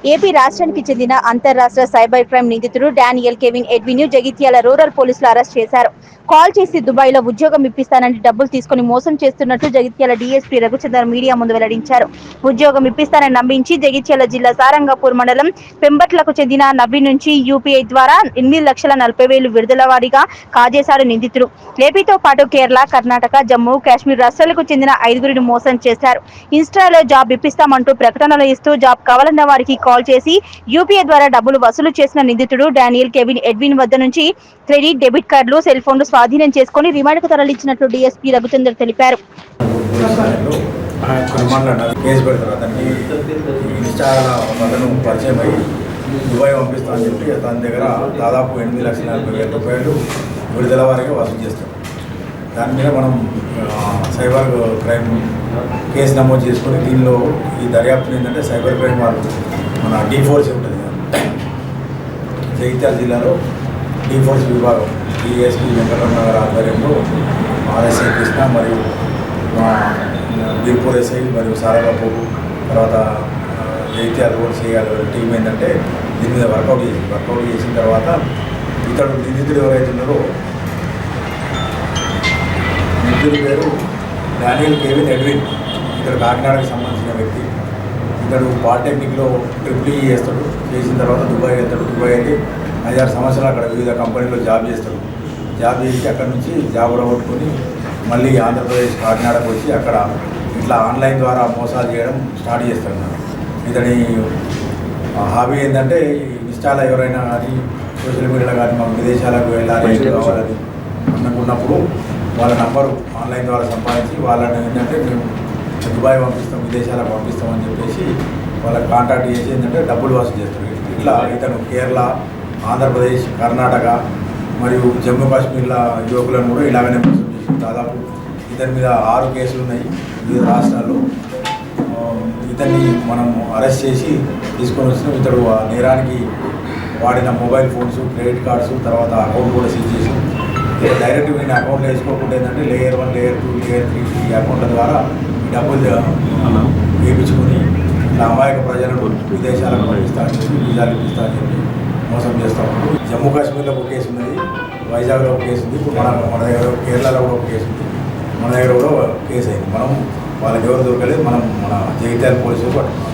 AP రాష్ట్రానికి చెందిన అంతర్రాష్ట్ర సైబర్ క్రైమ్ నిందితుడు Daniel Kevin Edwin Jagtial rural పోలీసులు అరెస్ట్ చేశారు. కాల్ చేసి దుబాయ్లో ఉద్యోగం ఇప్పిస్తానని డబ్బులు తీసుకుని మోసం చేస్తున్నట్టు జగిత్యాల డీఎస్పీ రఘుచందర్ మీడియా ముందు వెల్లడించారు. ఉద్యోగం ఇప్పిస్తానని నమ్మించి జగిత్యాల జిల్లా సారంగపూర్ మండలం పెంబట్లకు చెందిన నవీన్ నుంచి యూపీఐ ద్వారా 8,40,000 విడుదల వారీగా కాజేశాడు నిందితుడు. ఏపీతో పాటు కేరళ, కర్ణాటక, జమ్మూ కాశ్మీర్ రాష్ట్రాలకు చెందిన 5గురిని మోసం చేశారు. ఇన్స్టాలో జాబ్ ఇప్పిస్తామంటూ ప్రకటనలు ఇస్తూ జాబ్ కావాలన్న వారికి కాల్ చేసి యూపీఐ ద్వారా డబ్బులు వసూలు చేసిన నిందితుడు డానియల్ కెవిన్ ఎడ్విన్ వద్ద నుంచి క్రెడిట్, డెబిట్ కార్డులు, సెల్ ఫోన్లు స్వాధీనం చేసుకుని రిమాండ్కు తరలించినట్లు డీఎస్పీ రఘుచందర్ తెలిపారు. దుబాయ్ పంపిస్తామని చెప్పి తన దగ్గర దాదాపు 8,40,000 రూపాయలు విడుదల వారికి వసూలు చేస్తాం. దాని మీద మనం సైబర్ క్రైమ్ కేసు నమోదు చేసుకొని దీనిలో ఈ దర్యాప్తు ఏంటంటే సైబర్ క్రైమ్ వాళ్ళు మన డీ4సి ఉంటుంది జగిత్యాల జిల్లాలో డీ4సి విభాగం డిఎస్పీ వెంకటరమణ గారి ఆధ్వర్యంలో ఆర్ఎస్ఐ కృష్ణ మరియు బీర్పూర్ ఎస్ఐ మరియు సారంగపూర్ తర్వాత జగిత్యాల రోడ్ చేయాలి టీం ఏంటంటే దీని మీద వర్కౌట్ చేసిన తర్వాత ఇతడు నిందితుడు ఎవరైతే ఉన్నారో నిందితుడి పేరు డానియల్ కెవిన్ ఎడ్విన్. ఇతడు కాకినాడకు సంబంధించిన వ్యక్తి. ఇతడు పాలిటెక్నిక్లో ట్రిపుల్ ఈ చేస్తాడు. చేసిన తర్వాత దుబాయ్ వెళ్తాడు. దుబాయ్ అయితే 5-6 సంవత్సరాలు అక్కడ వివిధ కంపెనీలో జాబ్ చేస్తాడు. జాబ్ చేసి అక్కడ నుంచి జాబ్ రాబట్టుకొని మళ్ళీ ఆంధ్రప్రదేశ్ కాకినాడకు వచ్చి అక్కడ ఇట్లా ఆన్లైన్ ద్వారా మోసాలు చేయడం స్టార్ట్ చేస్తాడు. ఇతని హాబీ ఏంటంటే ఇన్స్టాలో ఎవరైనా కానీ సోషల్ మీడియాలో కానీ మాకు విదేశాలకు వెళ్ళాలి కావాలని అనుకున్నప్పుడు వాళ్ళ నంబరు ఆన్లైన్ ద్వారా సంపాదించి వాళ్ళని ఏంటంటే మేము దుబాయ్ పంపిస్తాం, విదేశాలకు పంపిస్తామని చెప్పేసి వాళ్ళకి కాంటాక్ట్ చేసి ఏంటంటే డబ్బులు వసూలు చేస్తారు. ఇట్లా ఇతను కేరళ, ఆంధ్రప్రదేశ్, కర్ణాటక మరియు జమ్మూ కాశ్మీర్ల యువకులను కూడా ఇలాగనే మోసం చేసి దాదాపు ఇతని మీద 6 కేసులు ఉన్నాయి వివిధ రాష్ట్రాల్లో. ఇతన్ని మనం అరెస్ట్ చేసి తీసుకొని వచ్చినాం. ఇతడు ఆ నేరానికి వాడిన మొబైల్ ఫోన్స్, క్రెడిట్ కార్డ్స్, తర్వాత అకౌంట్ కూడా సీజ్ చేసి డైరెక్ట్ నేను అకౌంట్లో వేసుకోకుండా ఏంటంటే లేయర్ 1, లేయర్ 2, లేయర్ 3 ఈ అకౌంట్ల ద్వారా ఈ డబ్బులు వేయించుకొని ఇలా అమాయక ప్రజలను విదేశాలకు పంపిస్తానని చెప్పి వీజాలు ఇప్పిస్తానని చెప్పి మోసం చేస్తూ ఉంటారు. జమ్మూ కాశ్మీర్లో ఒక కేసు ఉన్నది, వైజాగ్లో ఒక కేసు ఉంది, ఇప్పుడు మన దగ్గర కేరళలో కూడా ఒక కేసు ఉంది, మన దగ్గర కూడా కేసు అయింది. మనం వాళ్ళకి ఎవరు దొరకలేదు, మన జగిత్యాల పోలీసులు పట్టుకున్నాం.